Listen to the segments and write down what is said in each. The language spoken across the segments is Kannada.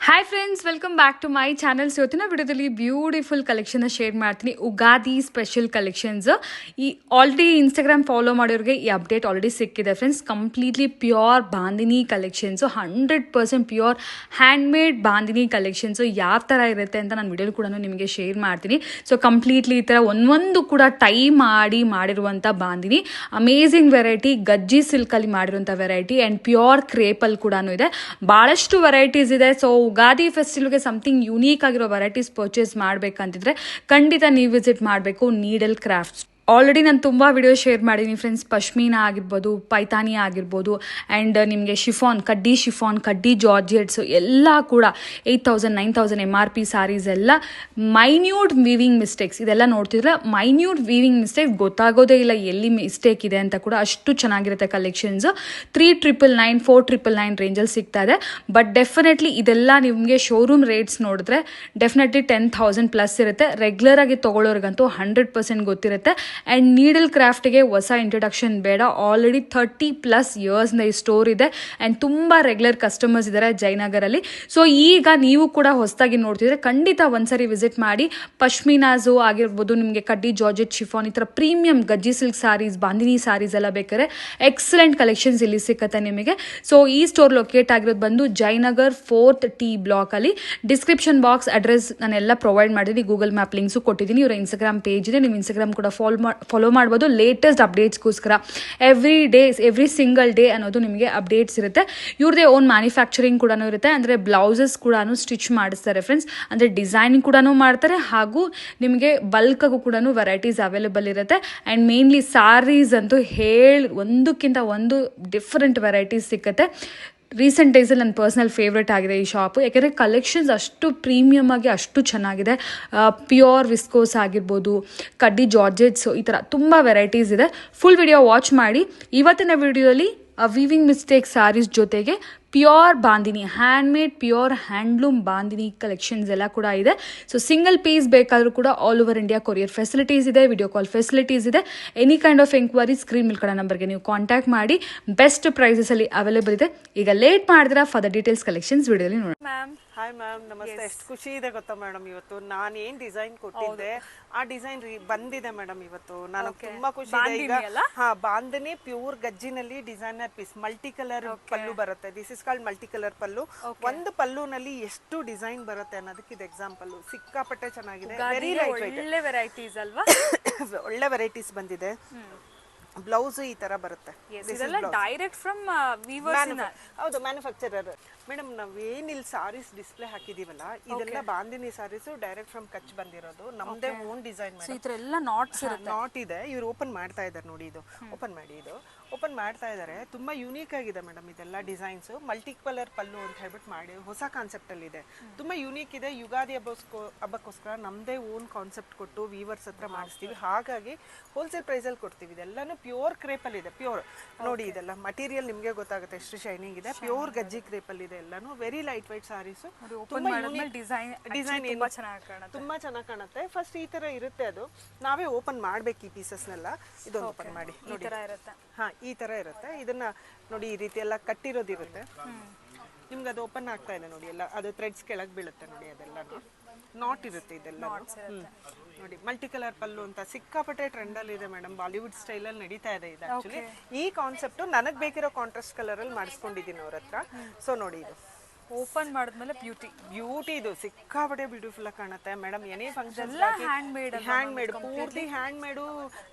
Hi friends, welcome back to my channels. ಇವತ್ತಿನ ವಿಡಿಯೋದಲ್ಲಿ ಬ್ಯೂಟಿಫುಲ್ ಕಲೆಕ್ಷನ್ನ ಶೇರ್ ಮಾಡ್ತೀನಿ. Ugadi special collections. ಈ ಆಲ್ರೆಡಿ ಇನ್ಸ್ಟಾಗ್ರಾಮ್ ಫಾಲೋ ಮಾಡೋರಿಗೆ ಈ ಅಪ್ಡೇಟ್ ಆಲ್ರೆಡಿ ಸಿಕ್ಕಿದೆ friends. Completely pure Bandhani collections, 100% pure handmade Bandhani collections ಯಾವ ಥರ ಇರುತ್ತೆ ಅಂತ ನಾನು ವಿಡಿಯೋ ಕೂಡ ನಿಮಗೆ ಶೇರ್ ಮಾಡ್ತೀನಿ. ಸೊ ಕಂಪ್ಲೀಟ್ಲಿ ಈ ಥರ ಒಂದೊಂದು ಕೂಡ ಟೈ ಮಾಡಿರುವಂಥ ಬಾಂದಿನಿ, ಅಮೇಝಿಂಗ್ ವೆರೈಟಿ, ಗಜ್ಜಿ ಸಿಲ್ಕಲ್ಲಿ ಮಾಡಿರುವಂಥ ವೆರೈಟಿ ಆ್ಯಂಡ್ ಪ್ಯೂರ್ ಕ್ರೇಪಲ್ಲಿ ಕೂಡ ಇದೆ. ಭಾಳಷ್ಟು ವೆರೈಟೀಸ್ ಇದೆ. ಸೊ ಉಗಾದಿ ಫೆಸ್ಟಿವಲ್ಗೆ ಸಮಥಿಂಗ್ ಯೂನೀಕ್ ಆಗಿರೋ ವೆರೈಟೀಸ್ ಪರ್ಚೇಸ್ ಮಾಡಬೇಕಂತಿದ್ರೆ ಖಂಡಿತ ನೀವು ವಿಸಿಟ್ ಮಾಡಬೇಕು ನೀಡಲ್ ಕ್ರಾಫ್ಟ್ಸ್. ಆಲ್ರೆಡಿ ನಾನು ತುಂಬ ವಿಡಿಯೋ ಶೇರ್ ಮಾಡಿದ್ದೀನಿ ಫ್ರೆಂಡ್ಸ್. ಪಶ್ಮೀನಾ ಆಗಿರ್ಬೋದು, ಪೈತಾನಿ ಆಗಿರ್ಬೋದು, ಆ್ಯಂಡ್ ನಿಮಗೆ ಶಿಫಾನ್, ಕಡ್ಡಿ ಜಾರ್ಜೆಟ್ಸು ಎಲ್ಲ ಕೂಡ 8,000 9,000 MRP ಸ್ಯಾರೀಸ್ ಎಲ್ಲ ಮೈನ್ಯೂಟ್ ವೀವಿಂಗ್ ಮಿಸ್ಟೇಕ್ಸ್. ಇದೆಲ್ಲ ನೋಡ್ತಿದ್ರೆ ಮೈನ್ಯೂಟ್ ವೀವಿಂಗ್ ಮಿಸ್ಟೇಕ್ಸ್ ಗೊತ್ತಾಗೋದೇ ಇಲ್ಲ ಎಲ್ಲಿ ಮಿಸ್ಟೇಕ್ ಇದೆ ಅಂತ ಕೂಡ. ಅಷ್ಟು ಚೆನ್ನಾಗಿರುತ್ತೆ ಕಲೆಕ್ಷನ್ಸ್. 3,999 4,999 ರೇಂಜಲ್ಲಿ ಸಿಗ್ತಾ ಇದೆ. ಬಟ್ ಡೆಫಿನೆಟ್ಲಿ ಇದೆಲ್ಲ ನಿಮಗೆ ಶೋರೂಮ್ ರೇಟ್ಸ್ ನೋಡಿದ್ರೆ ಡೆಫಿನೆಟ್ಲಿ 10,000 ಪ್ಲಸ್ ಇರುತ್ತೆ. ರೆಗ್ಯುಲರ್ ಆಗಿ ತೊಗೊಳ್ಳೋರಿಗಂತೂ 100% ಗೊತ್ತಿರುತ್ತೆ. ಆ್ಯಂಡ್ ನೀಡಲ್ ಕ್ರಾಫ್ಟ್ಗೆ ಹೊಸ ಇಂಟ್ರಡಕ್ಷನ್ ಬೇಡ. ಆಲ್ರೆಡಿ 30+ ಇಯರ್ಸ್ನ ಈ ಸ್ಟೋರ್ ಇದೆ ಆ್ಯಂಡ್ ತುಂಬ ರೆಗ್ಯುಲರ್ ಕಸ್ಟಮರ್ಸ್ ಇದ್ದಾರೆ ಜಯನಗರಲ್ಲಿ. ಸೊ ಈಗ ನೀವು ಕೂಡ ಹೊಸದಾಗಿ ನೋಡ್ತಿದ್ರೆ ಖಂಡಿತ ಒಂದ್ಸರಿ ವಿಸಿಟ್ ಮಾಡಿ. ಪಶ್ಮೀನಾಸು ಆಗಿರ್ಬೋದು, ನಿಮಗೆ ಕಡ್ಡಿ ಜಾರ್ಜೆಟ್, ಶಿಫಾನ್, ಈ ಥರ ಪ್ರೀಮಿಯಂ ಗಜ್ಜಿ ಸಿಲ್ಕ್ ಸ್ಯಾರೀಸ್, ಬಾಂದಿನಿ ಸ್ಯಾರೀಸ್ ಎಲ್ಲ ಬೇಕಾದ್ರೆ ಎಕ್ಸಲೆಂಟ್ ಕಲೆಕ್ಷನ್ಸ್ ಇಲ್ಲಿ ಸಿಕ್ಕತ್ತೆ ನಿಮಗೆ. ಸೊ ಈ ಸ್ಟೋರ್ ಲೊಕೇಟ್ ಆಗಿರೋದು ಬಂದು ಜಯನಗರ್ 4th T ಬ್ಲಾಕಲ್ಲಿ. ಡಿಸ್ಕ್ರಿಪ್ಷನ್ ಬಾಕ್ಸ್ ಅಡ್ರೆಸ್ ನಾನೆಲ್ಲ ಪ್ರೊವೈಡ್ ಮಾಡಿದ್ದೀನಿ, ಗೂಗಲ್ ಮ್ಯಾಪ್ ಲಿಂಕ್ಸು ಕೊಟ್ಟಿದ್ದೀನಿ. ಇವರ ಇನ್ಸ್ಟಾಗ್ರಾಮ್ ಪೇಜ್ ಇದೆ, ನೀವು ಇನ್ಸ್ಟಾಗ್ರಾಮ್ ಕೂಡ ಫಾಲೋ ಮಾಡ್ಬೋದು. ಲೇಟೆಸ್ಟ್ ಅಪ್ಡೇಟ್ಸ್ಗೋಸ್ಕರ ಎವ್ರಿ ಸಿಂಗಲ್ ಡೇ ಅನ್ನೋದು ನಿಮಗೆ ಅಪ್ಡೇಟ್ಸ್ ಇರುತ್ತೆ. ಇವ್ರದೇ ಓನ್ ಮ್ಯಾನುಫ್ಯಾಕ್ಚರಿಂಗ್ ಕೂಡ ಇರುತ್ತೆ. ಅಂದರೆ ಬ್ಲೌಸಸ್ ಕೂಡ ಸ್ಟಿಚ್ ಮಾಡಿಸ್ತಾರೆ ಫ್ರೆಂಡ್ಸ್. ಅಂದರೆ ಡಿಸೈನಿಂಗ್ ಕೂಡ ಮಾಡ್ತಾರೆ, ಹಾಗೂ ನಿಮಗೆ ಬಲ್ಕಾಗೂ ಕೂಡ ವೆರೈಟೀಸ್ ಅವೈಲೇಬಲ್ ಇರುತ್ತೆ. ಆ್ಯಂಡ್ ಮೇನ್ಲಿ ಸ್ಯಾರೀಸ್ ಅಂತೂ ಒಂದಕ್ಕಿಂತ ಒಂದು ಡಿಫ್ರೆಂಟ್ ವೆರೈಟೀಸ್ ಸಿಕ್ಕತ್ತೆ. ರೀಸೆಂಟ್ ಡೇಸಲ್ಲಿ ನನ್ನ ಪರ್ಸ್ನಲ್ ಫೇವ್ರೇಟ್ ಆಗಿದೆ ಈ ಶಾಪು. ಯಾಕೆಂದರೆ ಕಲೆಕ್ಷನ್ಸ್ ಅಷ್ಟು ಪ್ರೀಮಿಯಮ್ ಆಗಿ ಅಷ್ಟು ಚೆನ್ನಾಗಿದೆ. ಪ್ಯೂರ್ ವಿಸ್ಕೋಸ್ ಆಗಿರ್ಬೋದು, ಕಡ್ಡಿ ಜಾರ್ಜೆಟ್ಸು, ಈ ಥರ ತುಂಬ ವೆರೈಟೀಸ್ ಇದೆ. ಫುಲ್ ವಿಡಿಯೋ ವಾಚ್ ಮಾಡಿ. ಇವತ್ತಿನ ವಿಡಿಯೋದಲ್ಲಿ ವೀವಿಂಗ್ ಮಿಸ್ಟೇಕ್ ಸ್ಯಾರೀಸ್ ಜೊತೆಗೆ pure bandhani, handmade pure handloom bandhani collections ಎಲ್ಲ ಕೂಡ ಇದೆ. ಸೊ ಸಿಂಗಲ್ ಪೀಸ್ ಬೇಕಾದರೂ ಕೂಡ all over India courier facilities ಇದೆ, ವಿಡಿಯೋ ಕಾಲ್ ಫೆಸಿಲಿಟೀಸ್ ಇದೆ. Any kind of enquiry screen ಮೇಲೆ ಕಡೆ ನಂಬರ್ಗೆ ನೀವು ಕಾಂಟ್ಯಾಕ್ಟ್ ಮಾಡಿ. ಬೆಸ್ಟ್ ಪ್ರೈಸಸಲ್ಲಿ ಅವೈಲೇಬಲ್ ಇದೆ. ಈಗ ಲೇಟ್ ಮಾಡಿದ್ರೆ ಫರ್ದರ್ ಡೀಟೇಲ್ಸ್ ಕಲೆಕ್ಷನ್ಸ್ ವಿಡಿಯೋಲಿ ನೋಡಿ. ಮ್ಯಾಮ್ ಹಾಯ್ ಮ್ಯಾಮ್, ನಮಸ್ತೆ. ಎಷ್ಟು ಖುಷಿ ಇದೆ ಗೊತ್ತಾ ಮೇಡಮ್, ಇವತ್ತು ನಾನು ಏನ್ ಡಿಸೈನ್ ಕೊಟ್ಟಿದ್ದೆ ಆ ಡಿಸೈನ್ ಬಂದಿದೆ ಮೇಡಮ್. ಇವತ್ತು ನನಗೆ ತುಂಬಾ ಖುಷಿ ಇದೆ. ಈಗ ಬಾಂಧನಿ ಪ್ಯೂರ್ ಗಜ್ಜಿನಲ್ಲಿ designer piece, multi colour pallu ಬರುತ್ತೆ. This is called multi colour pallu. ಒಂದು ಪಲ್ಲುನಲ್ಲಿ ಎಷ್ಟು ಡಿಸೈನ್ ಬರುತ್ತೆ ಅನ್ನೋದಕ್ಕೆ ಇದು ಎಕ್ಸಾಂಪಲ್. ಸಿಕ್ಕಾಪಟ್ಟೆ ಚೆನ್ನಾಗಿದೆ. ವೆರಿ ಲೈಟ್ ವೆಯ್ಟ್, ಒಳ್ಳೆ ವೆರೈಟೀಸ್ ಅಲ್ವಾ? ಒಳ್ಳೆ ವೆರೈಟೀಸ್ ಬಂದಿದೆ. ಬ್ಲೌಸ್ ಈ ತರ ಬರುತ್ತೆ. Direct from viewers. ಹೌದು, ಮ್ಯಾನುಫ್ಯಾಕ್ಚರರ್. ಮೇಡಮ್, ನಾವೇನಿಲ್ಲಿ ಸಾರೀಸ್ ಡಿಸ್ಪ್ಲೇ ಹಾಕಿದೀವಲ್ಲ, ಇದೆಲ್ಲ ಬಾಂದಿನಿ ಸಾರೀಸ್ ಡೈರೆಕ್ಟ್ ಫ್ರಮ್ ಕಚ್ ಬಂದಿರೋದು. ನಮ್ದೇ ಓನ್ ಡಿಸೈನ್. ನಾಟ್ ಇದೆ. ಇವ್ರು ಓಪನ್ ಮಾಡ್ತಾ ಇದ್ದಾರೆ ನೋಡಿ. ಇದು ಓಪನ್ ಮಾಡಿ, ಇದು ಓಪನ್ ಮಾಡ್ತಾ ಇದ್ದಾರೆ. ತುಂಬಾ ಯೂನಿಕ್ ಆಗಿದೆ ಮೇಡಮ್ ಇದೆಲ್ಲ ಡಿಸೈನ್ಸ್. ಮಲ್ಟಿ ಕಲರ್ ಪಲ್ಲು ಅಂತ ಹೇಳ್ಬಿಟ್ಟು ಮಾಡಿ ಹೊಸ ಕಾನ್ಸೆಪ್ಟ್ ಅಲ್ಲಿ ಇದೆ. ತುಂಬಾ ಯೂನಿಕ್ ಇದೆ. ಯುಗಾದಿ ಹಬ್ಬಕ್ಕೋಸ್ಕರ ನಮ್ದೇ ಓನ್ ಕಾನ್ಸೆಪ್ಟ್ ಕೊಟ್ಟು ವೀವರ್ಸ್ ಹತ್ರ ಮಾಡಿಸ್ತೀವಿ. ಹಾಗಾಗಿ ಹೋಲ್ಸೇಲ್ ಪ್ರೈಸ್ ಅಲ್ಲಿ ಕೊಡ್ತೀವಿ. ಇದೆಲ್ಲಾನು ಪ್ಯೂರ್ ಕ್ರೇಪ್ ಅಲ್ಲಿ ಇದೆ. ಪ್ಯೂರ್ ನೋಡಿ, ಇದೆಲ್ಲ ಮಟೀರಿಯಲ್ ನಿಮ್ಗೆ ಗೊತ್ತಾಗುತ್ತೆ ಎಷ್ಟು ಶೈನಿಂಗ್ ಇದೆ. ಪ್ಯೂರ್ ಗಜ್ಜಿ ಕ್ರೇಪ್ ಅಲ್ಲಿ ಇದೆ. ಎಲ್ಲಾನು very light white saris. Design ತುಂಬಾ ಚೆನ್ನಾಗಿ ಕಾಣುತ್ತೆ. ಫಸ್ಟ್ ಈ ತರ ಇರುತ್ತೆ. ಅದು ನಾವೇ ಓಪನ್ ಮಾಡ್ಬೇಕು ಈ ಪೀಸಸ್ನೆಲ್ಲ. ಇದೊಂದು ಓಪನ್ ಮಾಡಿ ನೋಡಿ. ಹಾ, ಈ ತರ ಇರುತ್ತೆ. ಇದನ್ನ ನೋಡಿ, ಈ ರೀತಿ ಎಲ್ಲ ಕಟ್ಟಿರೋದಿರುತ್ತೆ. ನಿಮ್ಗೆ ಅದು ಓಪನ್ ಆಗ್ತಾ ಇದೆ ನೋಡಿ. ಎಲ್ಲ ಅದು ಥ್ರೆಡ್ಸ್ ಕೆಳಗೆ ಬೀಳುತ್ತೆ ನೋಡಿ. ಅದೆಲ್ಲ ನಾಟ್ ಇರುತ್ತೆ. ಇದೆಲ್ಲ ನೋಡಿ, ಮಲ್ಟಿ ಕಲರ್ ಪಲ್ಲು ಅಂತ ಸಿಕ್ಕಾಪಟ್ಟೆ ಟ್ರೆಂಡ್ ಅಲ್ಲಿ ಇದೆ ಮೇಡಮ್. ಬಾಲಿವುಡ್ ಸ್ಟೈಲ್ ಅಲ್ಲಿ ನಡೀತಾ ಇದೆ ಇದು. ಆಕ್ಚುಲಿ ಈ ಕಾನ್ಸೆಪ್ಟ್ ನನಗ್ ಬೇಕಿರೋ ಕಾಂಟ್ರಾಸ್ಟ್ ಕಲರ್ ಅಲ್ಲಿ ಮಾಡಿಸ್ಕೊಂಡಿದ್ದೀನಿ ಅವ್ರ ಹತ್ರ. ಸೊ ನೋಡಿ, ಇದು ಓಪನ್ ಮಾಡಿದ್ಮೇಲೆ ಬ್ಯೂಟಿ ಇದು ಸಿಕ್ಕಾಪಟ್ಟೆ ಬ್ಯೂಟಿಫುಲ್ ಆಗಿ ಕಾಣುತ್ತೆ ಮೇಡಮ್. ಏನೇ ಫಂಕ್ಷನ್ ಹ್ಯಾಂಡ್ ಮೇಡ್, ಪೂರ್ತಿ hand made.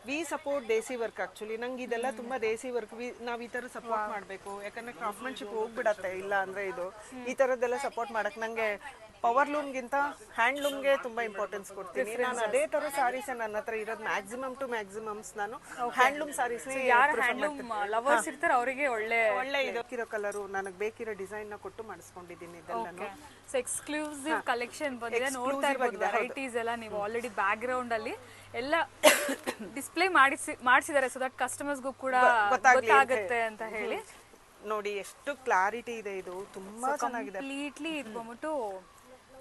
We support desi work. Actually ನಂಗೆ ಇದೆಲ್ಲ ತುಂಬಾ ದೇಸಿ ವರ್ಕ್. ನಾವ್ ಈ ತರ ಸಪೋರ್ಟ್ ಮಾಡ್ಬೇಕು. ಯಾಕಂದ್ರೆ ಕ್ರಾಫ್ಟ್ಮನ್ಶಿಪ್ ಹೋಗ್ಬಿಡತ್ತೆ. ಇಲ್ಲ ಅಂದ್ರೆ ಇದು ಈ ತರದ್ದೆಲ್ಲ ಸಪೋರ್ಟ್ ಮಾಡಕ್ ನಂಗೆ ಪವರ್ ಲೂಮ್ಗಿಂತ ಹ್ಯಾಂಡ್ ಲೂಮ್ಗೆ ತುಂಬಾ ಇಂಪಾರ್ಟೆನ್ಸ್ ಕೊಡ್ತೀನಿ. ನಾನು ಅದೇ ತರ ಸಾರೀಸ್ ನನ್ನ ಹತ್ರ ಇರೋದು. ಮ್ಯಾಕ್ಸಿಮಮ್ ಟು ಮ್ಯಾಕ್ಸಿಮಮ್ಸ್ ನಾನು ಹ್ಯಾಂಡ್ ಲೂಮ್ ಸಾರೀಸ್. ಲವರ್ಸ್ ಇರ್ತಾರೆ ಅವರಿಗೆ ಒಳ್ಳೆ ಇದಕ್ಕಿರೋ ಕಲರು, ನನಗೆ ಬೇಕಿರೋ ಡಿಸೈನ್ ನ ಕೊಟ್ಟು ಮಾಡಿಸ್ಕೊಂಡಿದ್ದೀನಿ ಇದೆಲ್ಲನು. ಎಕ್ಸ್ಕ್ಲೂಸಿವ್ ಕಲೆಕ್ಷನ್ ಬಂದಿದೆ. ನೋಡ್ತಾ ಇರ್ಬೋದು ವೆರೈಟೀಸ್ ಎಲ್ಲ. ನೀವು ಆಲ್ರೆಡಿ ಬ್ಯಾಕ್ ಗ್ರೌಂಡ್ ಅಲ್ಲಿ ಎಲ್ಲ ಡಿಸ್ಪ್ಲೇ ಮಾಡಿಸಿದ್ದಾರೆ, ಸೊ ದಟ್ ಕಸ್ಟಮರ್ಸ್ಗೂ ಕೂಡ ಗೊತ್ತಾಗುತ್ತೆ ಅಂತ ಹೇಳಿ. ನೋಡಿ ಎಷ್ಟು ಕ್ಲಾರಿಟಿ ಇದೆ. ಇದು ತುಂಬಾ ಚೆನ್ನಾಗಿದೆ. ಕಂಪ್ಲೀಟ್ಲಿ ಇದು ಬಂದ್ಬಿಟ್ಟು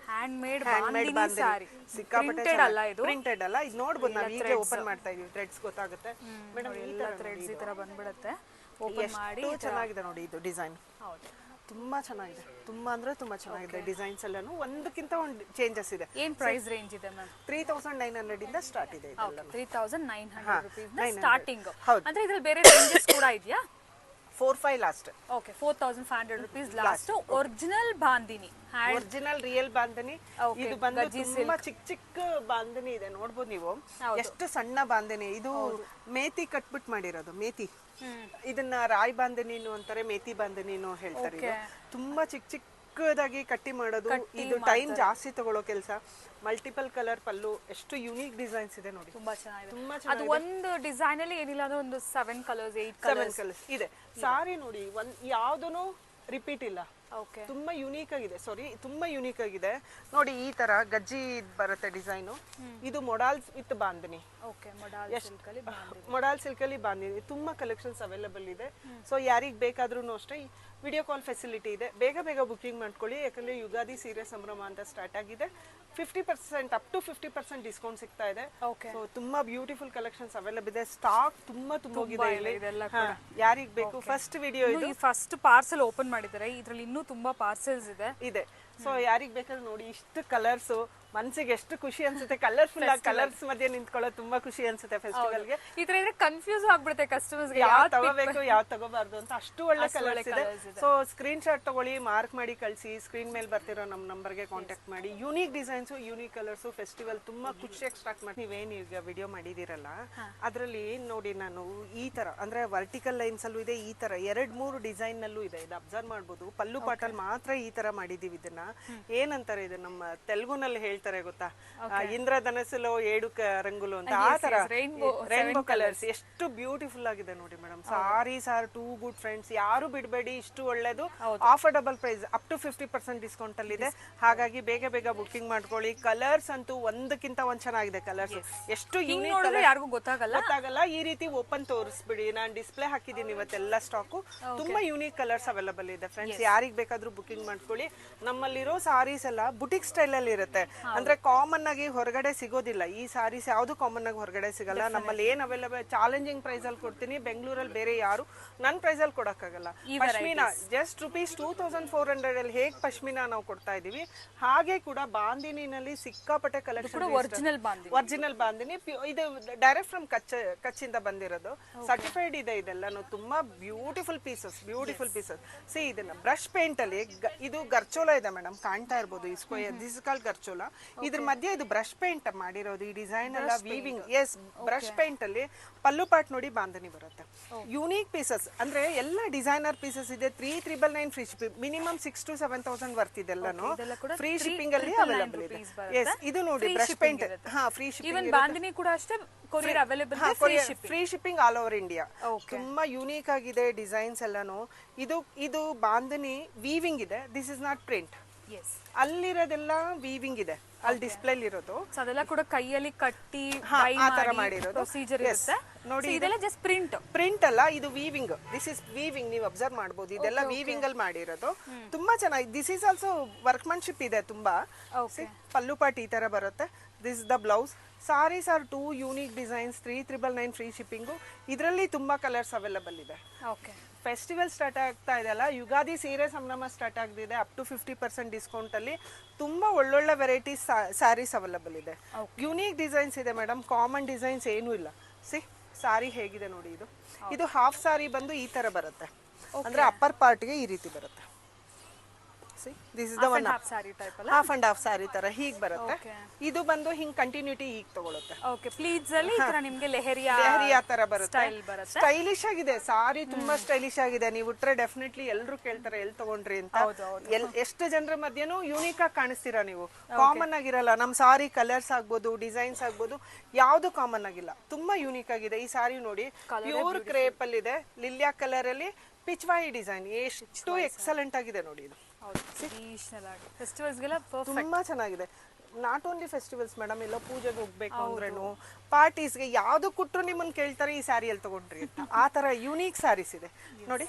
ಹ್ಯಾಂಡ್ಮೇಡ್ ಬಾಂದಿನಿ ಸಾರಿ. ಪ್ರಿಂಟೆಡ್ ಅಲ್ಲ, ಇದು ಪ್ರಿಂಟೆಡ್ ಅಲ್ಲ. ಇದು ನೋಡಬಹುದು. ನಾವು ಈಗ ಓಪನ್ ಮಾಡ್ತಾ ಇದೀವಿ. ಥ್ರೆಡ್ಸ್ ಗೊತ್ತಾಗುತ್ತೆ ಮೇಡಮ್. ಈ ತರ ಥ್ರೆಡ್ಸ್ ಈ ತರ ಬಂದ್ಬಿಡುತ್ತೆ. ಓಪನ್ ಮಾಡಿ ಚೆನ್ನಾಗಿದೆ ನೋಡಿ ಇದು ಡಿಸೈನ್. ಹೌದು, ತುಂಬಾ ಚೆನ್ನಾಗಿದೆ, ತುಂಬಾ ಅಂದ್ರೆ ತುಂಬಾ ಚೆನ್ನಾಗಿದೆ. ಡಿಸೈನ್ಸ್ ಎಲ್ಲಾನು ಒಂದಕ್ಕಿಂತ ಒಂದು ಚೇಂಜಸ್ ಇದೆ. ಏನ್ ಪ್ರೈಸ್ ರೇಂಜ್ ಇದೆ ಮ್ಯಾಮ್? 3900 ಇಂದ ಸ್ಟಾರ್ಟ್ ಇದೆ ಇದೆಲ್ಲ. 3900 rupees ನ ಸ್ಟಾರ್ಟಿಂಗ್. ಹೌದು. ಅಂದ್ರೆ ಇದ್ರಲ್ಲಿ ಬೇರೆ ರೇಂಜಸ್ ಕೂಡ ಇದೆಯಾ? 4-5 last. Okay, 4500 rupees last. Original bandhani, original real bandhani. ಇದು ಬಂದು ತುಂಬಾ ಚಿಕ್ಕ ಚಿಕ್ಕ ಬಾಂಧನಿ ಇದೆ, ನೋಡ್ಬೋದು ನೀವು ಎಷ್ಟು ಸಣ್ಣ ಬಾಂಧನಿ. ಇದು ಮೇತಿ ಕಟ್ಬಿಟ್ಟು ಮಾಡಿರೋದು, ಮೇತಿ. ಇದನ್ನ ರಾಯ್ ಬಾಂಧನಿನು ಅಂತಾರೆ, ಮೇತಿ ಬಾಂಧನಿನು ಹೇಳ್ತಾರೆ. ಇದು ತುಂಬಾ ಚಿಕ್ಕ ಚಿಕ್ಕದಾಗಿ ಕಟ್ಟಿ ಮಾಡೋದು. ಇದು ಟೈಮ್ ಜಾಸ್ತಿ ತಗೊಳ್ಳೋ ಕೆಲಸ. ಮಲ್ಟಿಪಲ್ ಕಲರ್ ಪಲ್ಲು, ಎಷ್ಟು ಯುನೀಕ್ ಡಿಸೈನ್ಸ್ ಇದೆ ನೋಡಿ. ತುಂಬಾ ಚೆನ್ನಾಗಿದೆ. ಅದು ಒಂದು ಡಿಸೈನ್ ಅಲ್ಲಿ ಏನಿಲ್ಲ ಅಂದ್ರೆ ಒಂದು 7 ಕಲರ್ಸ್ 8 ಕಲರ್ಸ್ ಇದೆ. ಸಾರಿ ನೋಡಿ, ಯಾವ್ದೂನು ರಿಪೀಟ್ ಇಲ್ಲ. ಓಕೆ, ತುಂಬಾ ಯೂನಿಕ್ ಆಗಿದೆ. ತುಂಬಾ ಯೂನಿಕ್ ಆಗಿದೆ ನೋಡಿ. ಈ ತರ ಗಜ್ಜಿ ಬರುತ್ತೆ ಡಿಸೈನು. ಇದು modals with bandhani. Okay, modal silk ಅಲ್ಲಿ ಬಾಂಧನಿ. ತುಂಬಾ ಕಲೆಕ್ಷನ್ಸ್ ಅವೈಲೇಬಲ್ ಇದೆ. ಸೊ ಯಾರಿಗ್ ಬೇಕಾದ್ರೂ ಅಷ್ಟೇ ವಿಡಿಯೋ ಕಾಲ್ ಫೆಸಿಲಿಟಿ ಇದೆ. ಬೇಗ ಬೇಗ ಬುಕಿಂಗ್ ಮಾಡ್ಕೊಳ್ಳಿ, ಯಾಕಂದ್ರೆ ಯುಗಾದಿ ಸೀರೆ ಸಂಭ್ರಮ ಅಂತ ಸ್ಟಾರ್ಟ್ ಆಗಿದೆ. 50% ಅಪ್ ಟು 50% ಡಿಸ್ಕೌಂಟ್ ಸಿಗ್ತಾ ಇದೆ. ಸೊ ತುಂಬಾ ಬ್ಯೂಟಿಫುಲ್ ಕಲೆಕ್ಷನ್ಸ್ ಅವೈಲೇಬಲ್ ಇದೆ. ಸ್ಟಾಕ್ ತುಂಬಾ ತುಂಬೋಗಿದೆ ಇಲ್ಲಿ. ಯಾರಿಗ್ ಬೇಕು ಫಸ್ಟ್ ವಿಡಿಯೋ ಇದು. ಫಸ್ಟ್ ಪಾರ್ಸೆಲ್ ಓಪನ್ ಮಾಡಿದ್ದಾರೆ, ಇದ್ರಲ್ಲಿ ಇನ್ನೂ ತುಂಬಾ ಪಾರ್ಸೆಲ್ಸ್ ಇದೆ. ಸೊ ಯಾರಿಗ್ ಬೇಕಾದ್ರೆ ನೋಡಿ, ಇಷ್ಟು ಕಲರ್ಸ್ ಮನ್ಸಿಗೆ ಎಷ್ಟು ಖುಷಿ ಅನ್ಸುತ್ತೆ. ಕಲರ್ಫುಲ್ ಆಗಿ ಕಲರ್ಸ್ ಮಧ್ಯೆ ನಿಂತ್ಕೊಳ್ಳೋದು ತುಂಬಾ ಖುಷಿ ಅನ್ಸುತ್ತೆ ಫೆಸ್ಟಿವಲ್ಗೆ. ಈ ತರ ಇದ್ರೆ ಕನ್ಫ್ಯೂಸ್ ಆಗ್ಬಿಡುತ್ತೆ ಕಸ್ಟಮರ್ಸ್ ಗೆ, ಯಾವ್ದು ತಗೋಬೇಕು ಯಾವ್ದು ತಗೋಬಾರ್ದು ಅಂತ. ಅಷ್ಟು ಒಳ್ಳೆ ಕಲರ್ಸ್ ಇದೆ. ಸೊ ಸ್ಕ್ರೀನ್ ಶಾಟ್ ತಗೊಳ್ಳಿ, ಮಾರ್ಕ್ ಮಾಡಿ ಕಳಿಸಿ. ಸ್ಕ್ರೀನ್ ಮೇಲೆ ಬರ್ತಿರೋ ನಮ್ಮ ನಂಬರ್ಗೆ ಕಾಂಟ್ಯಾಕ್ಟ್ ಮಾಡಿ. Unique designs, unique colours. Festival ತುಂಬಾ ಖುಷಿಯಾಗಿ ಸ್ಟಾರ್ಟ್ ಮಾಡಿ. ನೀವೇನ್ ಈಗ ವಿಡಿಯೋ ಮಾಡಿದಿರಲ್ಲ, ಅದ್ರಲ್ಲಿ ನೋಡಿ ನಾನು ಈ ತರ ಅಂದ್ರೆ ವರ್ಟಿಕಲ್ ಲೈನ್ಸ್ ಅಲ್ಲೂ ಇದೆ, ಈ ತರ 2-3 ಡಿಸೈನ್ ನಲ್ಲೂ ಇದೆ. ಇದು ಅಬ್ಸರ್ವ್ ಮಾಡ್ಬೋದು. ಪಲ್ಲು ಪಾಟಲ್ ಮಾತ್ರ ಈ ತರ ಮಾಡಿದೀವಿ. ಇದನ್ನ ಏನಂತಾರೆ, ಇದು ನಮ್ಮ ತೆಲುಗುನಲ್ಲಿ ಹೇಳ್ತಾರೆ ಗೊತ್ತಾ, ಇಂದ್ರಧನಸ್ಸುಲು 7 ರಂಗುಲು ಅಂತ. ಆ ತರ ರೈನ್ಬೋ ಕಲರ್ಸ್ ಎಷ್ಟು ಬ್ಯೂಟಿಫುಲ್ ಆಗಿದೆ ನೋಡಿ madam. Saris are too good friends. ಯಾರು ಬಿಡಬೇಡಿ, ಇಷ್ಟು ಒಳ್ಳೇದು. Affordable price, up to 50% discount ಅಲ್ಲಿ ಇದೆ. ಹಾಗಾಗಿ ಬೇಗ ಬೇಗ ಬುಕಿಂಗ್ ಮಾಡ್ಕೊಳ್ಳಿ. ಕಲರ್ಸ್ ಅಂತೂ ಒಂದಕ್ಕಿಂತ ಒಂದ್ ಚೆನ್ನಾಗಿದೆ. ಕಲರ್ಸ್ ಎಷ್ಟು ಯೂನಿಕ್, ಯಾರಿಗೂ ಗೊತ್ತಾಗಲ್ಲ. ಈ ರೀತಿ ಓಪನ್ ತೋರಿಸ್ಬಿಡಿ. ನಾನು ಡಿಸ್ಪ್ಲೇ ಹಾಕಿದ್ದೀನಿ ಇವತ್ತೆಲ್ಲ ಸ್ಟಾಕು. ತುಂಬಾ ಯೂನಿಕ್ ಕಲರ್ಸ್ ಅವೈಲೇಬಲ್ ಇದೆ ಫ್ರೆಂಡ್ಸ್. ಯಾರಿಗ್ ಬೇಕಾದ್ರೂ ಬುಕಿಂಗ್ ಮಾಡ್ಕೊಳ್ಳಿ. ನಮ್ಮಲ್ಲಿರೋ ಸಾರೀಸ್ ಎಲ್ಲ ಬುಟಿಕ್ ಸ್ಟೈಲ್ ಅಲ್ಲಿ ಇರುತ್ತೆ. ಅಂದ್ರೆ ಕಾಮನ್ ಆಗಿ ಹೊರಗಡೆ ಸಿಗೋದಿಲ್ಲ. ಈ ಸಾರೀಸ್ ಯಾವ್ದು ಕಾಮನ್ ಆಗಿ ಹೊರಗಡೆ ಸಿಗಲ್ಲ. ನಮ್ಮಲ್ಲಿ ಏನ್ ಅವೈಲೇಬಲ್ ಚಾಲೆಂಜಿಂಗ್ ಪ್ರೈಸ್ ಅಲ್ಲಿ ಕೊಡ್ತೀನಿ. ಬೆಂಗಳೂರಲ್ಲಿ ಬೇರೆ ಯಾರು ನನ್ ಪ್ರೈಸ್ ಅಲ್ಲಿ ಕೊಡಕ್ಕಾಗಲ್ಲ. ಪಶ್ಮಿನಾ ಜಸ್ಟ್ ₹2400 ಅಲ್ಲಿ ಹೇಗ್ ಪಶ್ಮಿನಾ ನಾವು ಕೊಡ್ತಾ ಇದೀವಿ, ಹಾಗೆ ಕೂಡ ಬಾಂದಿನಿನಲ್ಲಿ ಸಿಕ್ಕಾಪಟ್ಟೆ ಕಲೆಕ್ಷನ್. ಒರಿಜಿನಲ್ ಬಾಂದಿನಿ. ಇದು ಡೈರೆಕ್ಟ್ ಫ್ರಮ್ ಕಚ್ಚಿಂದ ಬಂದಿರೋದು. ಸರ್ಟಿಫೈಡ್ ಇದೆ ಇದೆಲ್ಲಾನು. ತುಂಬಾ ಬ್ಯೂಟಿಫುಲ್ ಪೀಸಸ್. ಸಿ ಇದನ್ನ ಬ್ರಷ್ ಪೇಂಟ್ ಅಲ್ಲಿ, ಇದು ಗರ್ಚೋಲ ಇದೆ ಮೇಡಮ್, ಕಾಣ್ತಾ ಇರ್ಬೋದು. This called gharchola. ಇದ್ರ ಮಧ್ಯೆ ಇದು ಬ್ರಷ್ ಪೇಂಟ್ ಮಾಡಿರೋದು. ಈ ಡಿಸೈನ್ ಎಲ್ಲ ವೀವಿಂಗ್. ಎಸ್, ಬ್ರಷ್ ಪೇಂಟ್ ಅಲ್ಲಿ ಪಲ್ಲು ಪಾಟ್ ನೋಡಿ ಬಾಂಧನಿ ಬರುತ್ತೆ. ಯೂನಿಕ್ ಪೀಸಸ್ ಅಂದ್ರೆ ಎಲ್ಲ ಡಿಸೈನರ್ ಪೀಸಸ್ ಇದೆ. 3999 free shipping. Minimum 6,000 to 7,000 worth ಇದೆಲ್ಲಾನು ಫ್ರೀ ಶಿಪ್ಪಿಂಗ್ ಅಲ್ಲಿ ಅವೈಲೇಬಲ್ ಇದೆ. ಎಸ್, ಇದು ನೋಡಿ brush paint. Free shipping. Bandhani ಕೂಡ ಅಷ್ಟೇ, courier available, free shipping all over India. ತುಂಬಾ ಯೂನಿಕ್ ಆಗಿದೆ ಡಿಸೈನ್ಸ್ ಎಲ್ಲಾನು. ಇದು ಬಾಂಧನಿ ವೀವಿಂಗ್ ಇದೆ. This is not print. ಅಲ್ಲಿರೋದೆಲ್ಲ ವೀವಿಂಗ್ ಇದೆ, ಅಲ್ಲಿ ಡಿಸ್ಪ್ಲೇ ಇರೋದು. ಅದೆಲ್ಲ ಕೂಡ ಕೈಯಲ್ಲಿ ಕಟ್ಟಿ ಆ ತರ ಮಾಡಿರೋದು ಪ್ರೊಸೀಜರ್ ಇರುತ್ತೆ ನೋಡಿ. ಇದೆಲ್ಲ ಜಸ್ಟ್ ಪ್ರಿಂಟ್ ಅಲ್ಲ, ಇದು ವೀವಿಂಗ್. This is weaving. ನೀವು ಅಬ್ಸರ್ವ್ ಮಾಡಬಹುದು. ಇದೆಲ್ಲ ವೀವಿಂಗ್ ಅಲ್ಲಿ ಮಾಡಿರೋದು. ತುಂಬಾ ಚೆನ್ನಾಗಿ. ದಿಸ್ ಇಸ್ ಆಲ್ಸೋ ವರ್ಕ್ಮನ್ಶಿಪ್ ಇದೆ ತುಂಬಾ. ಪಲ್ಲು ಪಾಟ್ ಈ ತರ ಬರುತ್ತೆ. This the blouse. Saris are 2 unique designs. 3999 free shipping. ಇದರಲ್ಲಿ ತುಂಬಾ ಕಲರ್ಸ್ ಅವೈಲೇಬಲ್ ಇದೆ. ಫೆಸ್ಟಿವಲ್ ಸ್ಟಾರ್ಟ್ ಆಗ್ತಾ ಇದೆ ಅಲ್ಲ, ಯುಗಾದಿ ಸೀರೆ ಸಂಭ್ರಮ ಸ್ಟಾರ್ಟ್ ಆಗ್ತಿದೆ. ಅಪ್ ಟು 50% ಡಿಸ್ಕೌಂಟ್ ಅಲ್ಲಿ ತುಂಬಾ ಒಳ್ಳೊಳ್ಳೆ ವೆರೈಟೀಸ್ ಸ್ಯಾರೀಸ್ ಅವೈಲೇಬಲ್ ಇದೆ. ಯೂನಿಕ್ ಡಿಸೈನ್ಸ್ ಇದೆ ಮೇಡಮ್. ಕಾಮನ್ ಡಿಸೈನ್ಸ್ ಏನೂ ಇಲ್ಲ. ಸಿ ಸಾರಿ ಹೇಗಿದೆ ನೋಡಿ. ಇದು ಹಾಫ್ ಸಾರಿ ಬಂದು ಈ ತರ ಬರುತ್ತೆ. ಅಂದ್ರೆ ಅಪ್ಪರ್ ಪಾರ್ಟ್ಗೆ ಈ ರೀತಿ ಬರುತ್ತೆ. This is the one half and half sari ತರ ಹೀಗ್ ಬರುತ್ತೆ. ಇದು ಬಂದು ಹಿಂಗ್ ಕಂಟಿನ್ಯೂಟಿ ಹೀಗ್ ತಗೊಳುತ್ತೆ. ಓಕೆ, ಪ್ಲೀಟ್ಸ್ ಅಲ್ಲಿ ಈ ತರ ನಿಮಗೆ ಲೆಹರಿಯಾ ತರ ಬರುತ್ತೆ. ಸ್ಟೈಲಿಶ್ ಆಗಿದೆ ಸಾರಿ. ತುಂಬಾ ಸ್ಟೈಲಿಶ್ ಆಗಿದೆ. ನೀವು ಉಟ್ರೆ ಡೆಫಿನೆಟ್ಲಿ ಎಲ್ರು ಕೇಳ್ತಾರೆ ಎಲ್ಲಿ ತಗೊಂಡ್ರಿ ಅಂತ. ಎಷ್ಟು ಜನರ ಮಧ್ಯನೂ ಯೂನಿಕ್ ಆಗಿ ಕಾಣಿಸ್ತೀರಾ ನೀವು. ಕಾಮನ್ ಆಗಿರಲ್ಲ ನಮ್ ಸಾರಿ. ಕಲರ್ಸ್ ಆಗ್ಬೋದು, ಡಿಸೈನ್ಸ್ ಆಗ್ಬೋದು, ಯಾವ್ದು ಕಾಮನ್ ಆಗಿಲ್ಲ. ತುಂಬಾ ಯೂನಿಕ್ ಆಗಿದೆ. ಈ ಸಾರಿ ನೋಡಿ, ಪ್ಯೂರ್ ಕ್ರೇಪ್ ಅಲ್ಲಿ ಇದೆ. ಲಿಲಿಯಾ ಕಲರ್ ಅಲ್ಲಿ ಪಿಚ್ವಾಯಿ ಡಿಸೈನ್. ಎಷ್ಟು ಎಕ್ಸಲೆಂಟ್ ಆಗಿದೆ ನೋಡಿ. ಇದು ತುಂಬಾ ಚೆನ್ನಾಗಿದೆ. ನಾಟ್ ಓನ್ಲಿ ಫೆಸ್ಟಿವಲ್ಸ್ ಮೇಡಮ್, ಎಲ್ಲೋ ಪೂಜೆಗೆ ಹೋಗ್ಬೇಕು ಅಂದ್ರೇನು, ಪಾರ್ಟೀಸ್ಗೆ ಯಾವ್ದು ಕೊಟ್ಟರು ನಿಮ್ಮನ್ನ ಕೇಳ್ತಾರೆ ಈ ಸ್ಯಾರಿ ಎಲ್ಲಿ ತಗೊಂಡ್ರಿ ಅಂತ. ಆ ತರ ಯೂನಿಕ್ ಸ್ಯಾರೀಸ್ ಇದೆ ನೋಡಿ.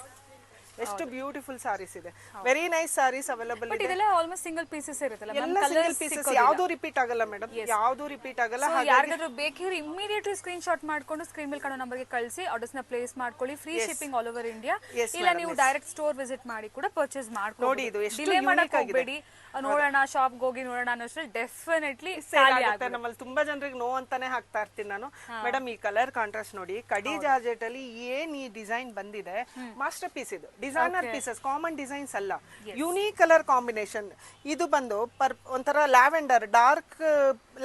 ಎಷ್ಟು ಬ್ಯೂಟಿಫುಲ್ ಸಾರೀಸ್ ಇದೆ, ವೆರಿ ನೈಸ್ ಸಾರೀಸ್ ಅವೈಲಬಲ್ ಇದೆ. ಇದೆಲ್ಲ ಆಲ್ಮೋಸ್ಟ್ ಸಿಂಗಲ್ ಪೀಸಸ್ ಇರುತ್ತಲ್ಲ, ಎಲ್ಲ ಸಿಂಗಲ್ ಪೀಸಸ್, ಯಾವ್ದು ರಿಪೀಟ್ ಆಗಲ್ಲ ಮೇಡಮ್, ಯಾವ್ದು ರಿಪೀಟ್ ಆಗಲ್ಲ. ಯಾರಿಗಾದ್ರೂ ಬೇಕಿದ್ರೆ ಇಮಿಡಿಯೇಟ್ಲಿ ಸ್ಕ್ರೀನ್ ಶಾಟ್ ಮಾಡ್ಕೊಂಡು ಸ್ಕ್ರೀನ್ ಮೇಲೆ ಕಾಣೋ ನಂಬರ್ಗೆ ಕಳಿಸಿ ಆರ್ಡರ್ಸ್ ನ ಪ್ಲೇಸ್ ಮಾಡ್ಕೊಳ್ಳಿ. Free shipping all over India. ಇಲ್ಲ ನೀವು ಡೈರೆಕ್ಟ್ ಸ್ಟೋರ್ ವಿಸಿಟ್ ಮಾಡಿ ಕೂಡ ಪರ್ಚೇಸ್ ಮಾಡ್ಕೊಳ್ಳಿ. ನೋಡಿ ಇದು ಎಷ್ಟು ಡಿಲೇ ಮಾಡಕ್ ಹೋಗ್ಬೇಡಿ, ನೋಡೋಣ ಶಾಪ್ ಹೋಗಿ ನೋಡೋಣ ಅನ್ನೋಷ್ಟ್ರಲ್ಲಿ ಡೆಫಿನೆಟ್ಲಿ ಸೇಲ್ ಆಗುತ್ತೆ. ನಮ್ಮಲ್ಲಿ ತುಂಬಾ ಜನರಿಗೆ ನೋ ಅಂತಾನೆ ಹಾಕ್ತಾ ಇರ್ತೀನಿ ನಾನು. ಮೇಡಮ್ ಈ ಕಲರ್ ಕಾಂಟ್ರಾಸ್ಟ್ ನೋಡಿ, ಕಡಿ ಜಾರ್ಜೆಟ್ ಅಲ್ಲಿ ಏನ್ ಈ ಡಿಸೈನ್ ಬಂದಿದೆ, ಮಾಸ್ಟರ್ ಪೀಸ್ ಇದು, ಡಿಸೈನರ್ ಪೀಸಸ್, ಕಾಮನ್ ಡಿಸೈನ್ಸ್ ಅಲ್ಲ, ಯುನೀಕ್ ಕಲರ್ ಕಾಂಬಿನೇಷನ್. ಇದು ಬಂದು ಒಂಥರ ಲ್ಯಾವೆಂಡರ್, ಡಾರ್ಕ್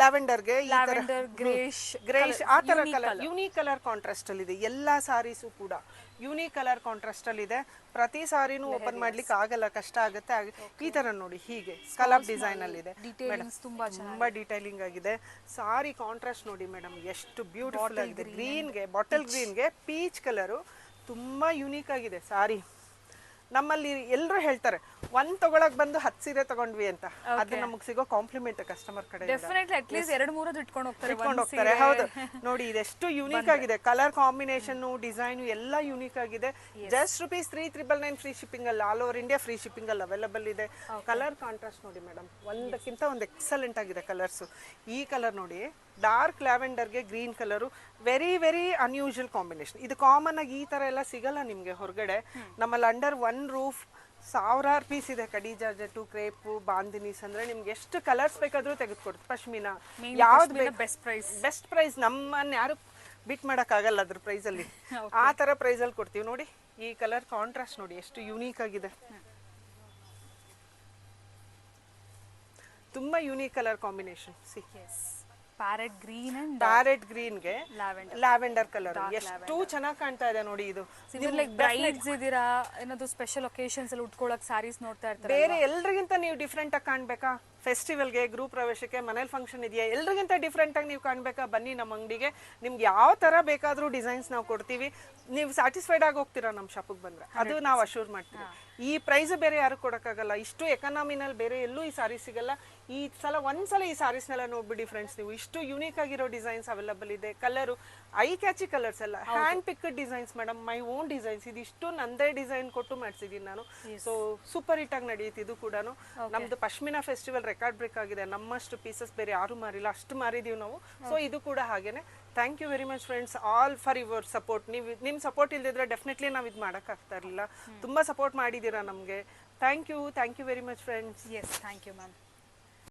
ಲ್ಯಾವೆಂಡರ್ಗೆ ಗ್ರೇಶ್ ಆ ತರ ಕಲರ್, ಯುನೀಕ್ ಕಲರ್ ಕಾಂಟ್ರಾಸ್ಟ್ ಅಲ್ಲಿ ಇದೆ. ಎಲ್ಲಾ ಸಾರೀಸು ಕೂಡ ಯುನೀಕ್ ಕಲರ್ ಕಾಂಟ್ರಾಸ್ಟ್ ಅಲ್ಲಿ ಇದೆ. ಪ್ರತಿ ಸಾರಿನೂ ಓಪನ್ ಮಾಡ್ಲಿಕ್ಕೆ ಆಗಲ್ಲ, ಕಷ್ಟ ಆಗುತ್ತೆ. ಈ ತರ ನೋಡಿ, ಹೀಗೆ ಕಲರ್ ಡಿಸೈನ್ ಅಲ್ಲಿ ಇದೆ, ತುಂಬಾ ಡೀಟೈಲಿಂಗ್ ಆಗಿದೆ. ಸಾರಿ ಕಾಂಟ್ರಾಸ್ಟ್ ನೋಡಿ ಮೇಡಮ್, ಎಷ್ಟು ಬ್ಯೂಟಿಫುಲ್ ಆಗಿದೆ. ಗ್ರೀನ್ಗೆ, ಬಾಟಲ್ ಗ್ರೀನ್ಗೆ ಪೀಚ್ ಕಲರು ತುಂಬಾ ಯುನೀಕ್ ಆಗಿದೆ ಸಾರಿ. ನಮ್ಮಲ್ಲಿ ಎಲ್ಲರೂ ಹೇಳ್ತಾರೆ ಒಂದ್ ತಗೊಳಕ್ ಬಂದು 10 ಸೀರೆ ತಗೊಂಡ್ವಿ ಅಂತ, ಅದು ನಮಗ್ ಸಿಗೋ ಕಾಂಪ್ಲಿಮೆಂಟ್ ಕಸ್ಟಮರ್ ಕಡೆ. ಡೆಫಿನೆಟ್ಲಿ ಅಟ್ ಲೀಸ್ಟ್ 2-3 ಇಟ್ಕೊಂಡು ಹೋಗ್ತಾರೆ. ಹೌದು ನೋಡಿ, ಇದೆಷ್ಟು ಯುನೀಕ್ ಆಗಿದೆ, ಕಲರ್ ಕಾಂಬಿನೇಷನ್, ಡಿಸೈನ್ ಎಲ್ಲ ಯುನೀಕ್ ಆಗಿದೆ. ಜಸ್ಟ್ ₹3,999 ಫ್ರೀ ಶಿಪ್ಪಿಂಗ್ ಅಲ್ಲಿ, all over India free shipping ಅಲ್ಲಿ ಅವೈಲಬಲ್ ಇದೆ. ಕಲರ್ ಕಾಂಟ್ರಾಸ್ಟ್ ನೋಡಿ ಮೇಡಮ್, ಒಂದಕ್ಕಿಂತ ಒಂದು ಎಕ್ಸಲೆಂಟ್ ಆಗಿದೆ ಕಲರ್ಸ್. ಈ ಕಲರ್ ನೋಡಿ, ಡಾರ್ಕ್ ಲ್ಯಾವೆಂಡರ್ಗೆ green colour, very very unusual combination. ಇದು ಕಾಮನ್ ಆಗಿ ಈ ತರ ಎಲ್ಲ ಸಿಗಲ್ಲ ನಿಮ್ಗೆ ಹೊರಗಡೆ. ನಮ್ಮಲ್ಲಿ ಅಂಡರ್ ಒನ್ ರೂಫ್ ಸಾವಿರಾರು ಪೀಸ್ ಇದೆ. ಕಡಿ ಜಾರ್ಜೆಟ್ಟು, ಕ್ರೇಪು, ಬಾಂದಿನೀಸ್ ಅಂದ್ರೆ ನಿಮ್ಗೆ ಎಷ್ಟು ಕಲರ್ಸ್ ಬೇಕಾದ್ರೂ ತೆಗೆದುಕೊಡ್ತು. ಪಶ್ಮಿನಾ ಯಾವ್ದು ಬೆಸ್ಟ್ ಪ್ರೈಸ್, ನಮ್ಮನ್ನ ಯಾರು ಬಿಟ್ ಮಾಡಕ್ ಆಗಲ್ಲ ಅದ್ರ ಪ್ರೈಸ್ ಅಲ್ಲಿ. ಆ ತರ ಪ್ರೈಸ್ ಅಲ್ಲಿ ಕೊಡ್ತೀವಿ. ನೋಡಿ ಈ ಕಲರ್ ಕಾಂಟ್ರಾಸ್ಟ್ ನೋಡಿ, ಎಷ್ಟು ಯುನೀಕ್ ಆಗಿದೆ, ತುಂಬಾ unique colour combination. See parrot green and parrot ಗ್ರೀನ್ಗೆ ಲ್ಯಾವೆಂಡರ್ ಕಲರ್ ಎಷ್ಟು ಚೆನ್ನಾಗಿ ಕಾಣ್ತಾ ಇದೆ ನೋಡಿ. ಇದು ಬ್ರೈಡ್ಸ್ ಇದೀರಾ, ಏನಾದ್ರು ಸ್ಪೆಷಲ್ ಒಕೇಶನ್ಸ್ ಅಲ್ಲಿ ಉಟ್ಕೊಳ್ಳೋಕೆ ಸಾರೀಸ್ ನೋಡ್ತಾ ಇರ್ತಾರೆ, ಬೇರೆ ಎಲ್ರಿಗಿಂತ ನೀವು ಡಿಫ್ರೆಂಟ್ ಆಗಿ ಕಾಣ್ಬೇಕಾ, ಫೆಸ್ಟಿವಲ್ಗೆ, ಗ್ರೂಪ್ ಪ್ರವೇಶಕ್ಕೆ, ಮನೇಲಿ ಫಂಕ್ಷನ್ ಇದೆಯಾ, ಎಲ್ರಿಗಿಂತ ಡಿಫ್ರೆಂಟ್ ಆಗಿ ನೀವು ಕಾಣ್ಬೇಕಾ, ಬನ್ನಿ ನಮ್ಮ ಅಂಗಡಿಗೆ. ನಿಮ್ಗೆ ಯಾವ ತರ ಬೇಕಾದ್ರೂ ಡಿಸೈನ್ಸ್ ನಾವು ಕೊಡ್ತೀವಿ. ನೀವು ಸ್ಯಾಟಿಸ್ಫೈಡ್ ಆಗಿ ಹೋಗ್ತೀರಾ ನಮ್ಮ ಶಾಪಿಗೆ ಬಂದ್ರೆ, ಅದು ನಾವು ಅಶ್ಯೂರ್ ಮಾಡ್ತೀವಿ. ಈ ಪ್ರೈಸ್ ಬೇರೆ ಯಾರು ಕೊಡಕ್ಕಾಗಲ್ಲ, ಇಷ್ಟು ಎಕನಾಮಿನಲ್ಲಿ ಬೇರೆ ಎಲ್ಲೂ ಈ ಸಾರೀಸ್ ಸಿಗಲ್ಲ. ಈ ಸಲ ಒಂದ್ಸಲ ಈ ಸಾರೀಸ್ನೆಲ್ಲ ನೋಡ್ಬಿಡಿ ಫ್ರೆಂಡ್ಸ್ ನೀವು, ಇಷ್ಟು ಯೂನಿಕ್ ಆಗಿರೋ ಡಿಸೈನ್ಸ್ ಅವೈಲಬಲ್ ಇದೆ. ಕಲರು ಐ ಕ್ಯಾಚಿ ಕಲರ್ಸ್ ಎಲ್ಲ, hand picked designs madam, my own designs. ಇದಿಷ್ಟು ನಂದೇ ಡಿಸೈನ್ ಕೊಟ್ಟು ಮಾಡಿಸಿದೀನಿ ನಾನು. ಸೊ ಸೂಪರ್ ಹಿಟ್ ಆಗಿ ನಡೆಯುತ್ತೆ ಇದು ಕೂಡ. ನಮ್ದು ಪಶ್ಮಿನಾ ಫೆಸ್ಟಿವಲ್ ರೆಕಾರ್ಡ್ ಬ್ರೇಕ್ ಆಗಿದೆ, ನಮ್ಮಷ್ಟು ಪೀಸಸ್ ಬೇರೆ ಯಾರು ಮಾರಿಲ್ಲ, ಅಷ್ಟು ಮಾರಿದೀವಿ ನಾವು. ಸೊ ಇದು ಕೂಡ ಹಾಗೇನೆ. Thank you very much friends, all for your support. ನೀವು ನಿಮ್ಮ ಸಪೋರ್ಟ್ ಇಲ್ದಿದ್ರೆ ಡೆಫಿನೆಟ್ಲಿ ನಾವು ಇದು ಮಾಡೋಕ್ಕಾಗ್ತಾ ಇರಲಿಲ್ಲ. ತುಂಬ ಸಪೋರ್ಟ್ ಮಾಡಿದ್ದೀರಾ ನಮಗೆ. Thank you very much friends. Yes, thank you ma'am.